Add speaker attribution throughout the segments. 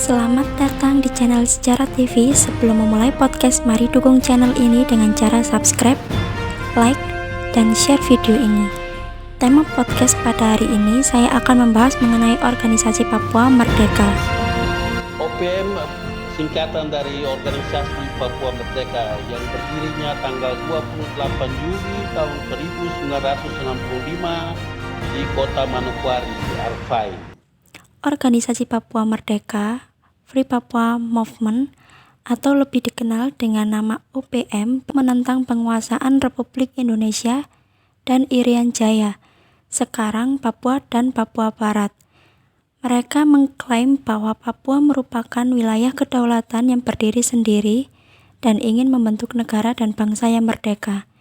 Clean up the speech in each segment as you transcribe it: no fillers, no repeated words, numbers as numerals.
Speaker 1: Selamat datang di channel Sejarah TV. Sebelum memulai podcast, mari dukung channel ini dengan cara subscribe, like, dan share video ini. Tema podcast pada hari ini saya akan membahas mengenai organisasi Papua Merdeka.
Speaker 2: OPM singkatan dari Organisasi Papua Merdeka yang berdirinya tanggal 28 Juli tahun 1965 di kota Manokwari, Arfai.
Speaker 1: Organisasi Papua Merdeka, Free Papua Movement, atau lebih dikenal dengan nama OPM, menentang penguasaan Republik Indonesia dan Irian Jaya, sekarang Papua dan Papua Barat. Mereka mengklaim bahwa Papua merupakan wilayah kedaulatan yang berdiri sendiri dan ingin membentuk negara dan bangsa yang merdeka.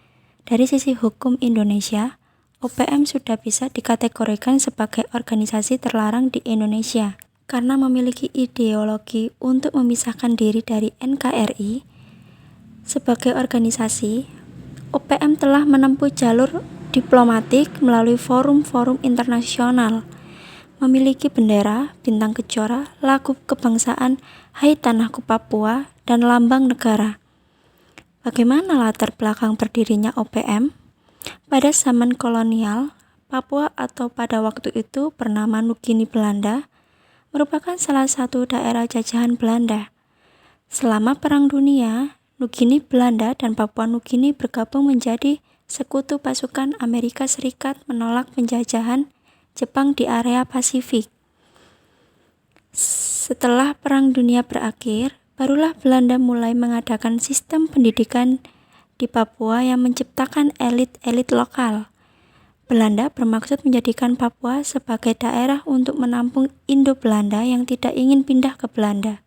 Speaker 1: Dari sisi hukum Indonesia, OPM sudah bisa dikategorikan sebagai organisasi terlarang di Indonesia karena memiliki ideologi untuk memisahkan diri dari NKRI. Sebagai organisasi, OPM telah menempuh jalur diplomatik melalui forum-forum internasional, memiliki bendera, bintang kejora, lagu kebangsaan, Hai Tanahku Papua, dan lambang negara. Bagaimana latar belakang berdirinya OPM? Pada zaman kolonial, Papua atau pada waktu itu bernama Nugini Belanda, merupakan salah satu daerah jajahan Belanda. Selama Perang Dunia, Nugini Belanda dan Papua Nugini bergabung menjadi sekutu pasukan Amerika Serikat menolak penjajahan Jepang di area Pasifik. Setelah Perang Dunia berakhir, barulah Belanda mulai mengadakan sistem pendidikan di Papua yang menciptakan elit-elit lokal. Belanda bermaksud menjadikan Papua sebagai daerah untuk menampung Indo-Belanda yang tidak ingin pindah ke Belanda.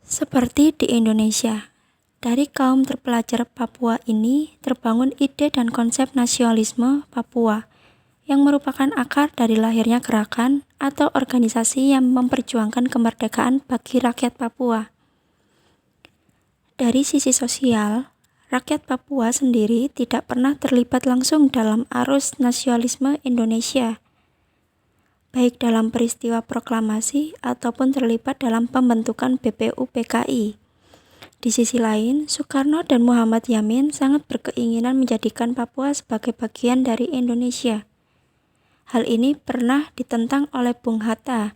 Speaker 1: Seperti di Indonesia, dari kaum terpelajar Papua ini terbangun ide dan konsep nasionalisme Papua, yang merupakan akar dari lahirnya gerakan atau organisasi yang memperjuangkan kemerdekaan bagi rakyat Papua. Dari sisi sosial, rakyat Papua sendiri tidak pernah terlibat langsung dalam arus nasionalisme Indonesia, baik dalam peristiwa proklamasi ataupun terlibat dalam pembentukan BPUPKI. Di sisi lain, Soekarno dan Muhammad Yamin sangat berkeinginan menjadikan Papua sebagai bagian dari Indonesia. Hal ini pernah ditentang oleh Bung Hatta.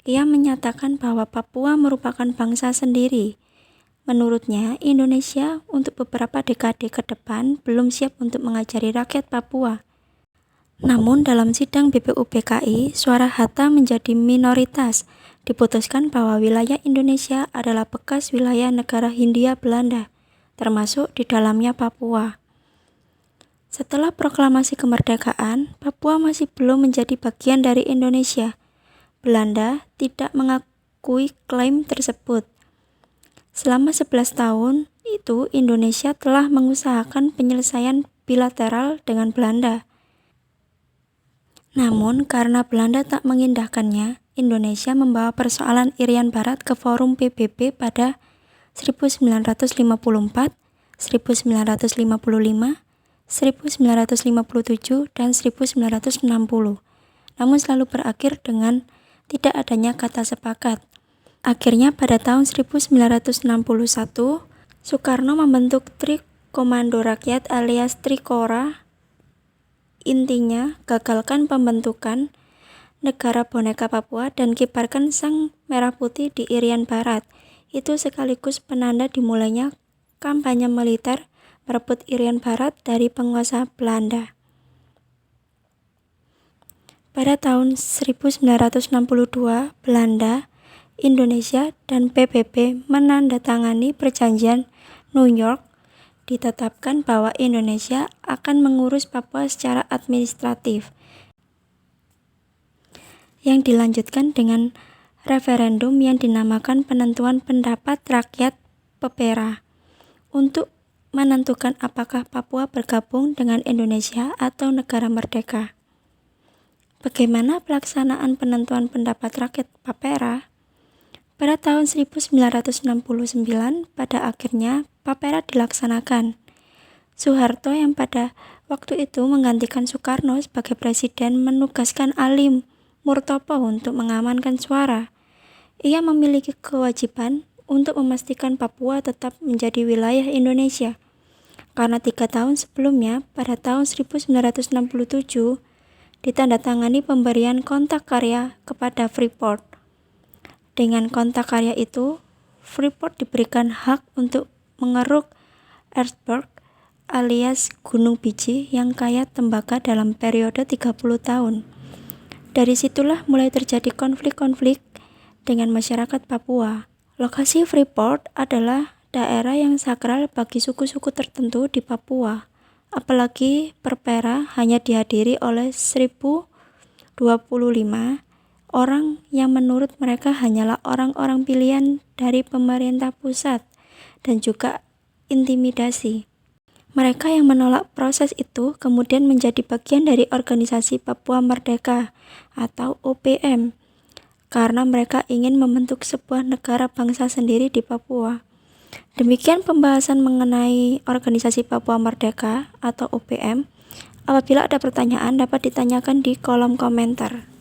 Speaker 1: Ia menyatakan bahwa Papua merupakan bangsa sendiri. Menurutnya, Indonesia untuk beberapa dekade ke depan belum siap untuk mengajari rakyat Papua. Namun dalam sidang BPUPKI, suara Hatta menjadi minoritas. Diputuskan bahwa wilayah Indonesia adalah bekas wilayah negara Hindia Belanda, termasuk di dalamnya Papua. Setelah proklamasi kemerdekaan, Papua masih belum menjadi bagian dari Indonesia. Belanda tidak mengakui klaim tersebut. Selama 11 tahun itu, Indonesia telah mengusahakan penyelesaian bilateral dengan Belanda. Namun, karena Belanda tak mengindahkannya, Indonesia membawa persoalan Irian Barat ke forum PBB pada 1954, 1955, 1957, dan 1960. Namun selalu berakhir dengan tidak adanya kata sepakat. Akhirnya pada tahun 1961, Soekarno membentuk Tri Komando Rakyat alias Trikora. Intinya, gagalkan pembentukan negara boneka Papua dan kibarkan sang merah putih di Irian Barat. Itu sekaligus penanda dimulainya kampanye militer merebut Irian Barat dari penguasa Belanda. Pada tahun 1962, Belanda, Indonesia, dan PBB menandatangani perjanjian New York. Ditetapkan bahwa Indonesia akan mengurus Papua secara administratif, yang dilanjutkan dengan referendum yang dinamakan penentuan pendapat rakyat PEPERA untuk menentukan apakah Papua bergabung dengan Indonesia atau negara merdeka. Bagaimana pelaksanaan penentuan pendapat rakyat PEPERA? Pada tahun 1969, pada akhirnya PEPERA dilaksanakan. Soeharto yang pada waktu itu menggantikan Soekarno sebagai presiden menugaskan Ali Murtopo untuk mengamankan suara. Ia memiliki kewajiban untuk memastikan Papua tetap menjadi wilayah Indonesia. Karena 3 tahun sebelumnya, pada tahun 1967, ditandatangani pemberian kontrak karya kepada Freeport. Dengan kontrak karya itu, Freeport diberikan hak untuk mengeruk Erzberg alias Gunung Biji yang kaya tembaga dalam periode 30 tahun. Dari situlah mulai terjadi konflik-konflik dengan masyarakat Papua. Lokasi Freeport adalah daerah yang sakral bagi suku-suku tertentu di Papua. Apalagi Perpera hanya dihadiri oleh 1025 orang yang menurut mereka hanyalah orang-orang pilihan dari pemerintah pusat dan juga intimidasi. Mereka yang menolak proses itu kemudian menjadi bagian dari organisasi Papua Merdeka atau OPM karena mereka ingin membentuk sebuah negara bangsa sendiri di Papua. Demikian pembahasan mengenai organisasi Papua Merdeka atau OPM. Apabila ada pertanyaan dapat ditanyakan di kolom komentar.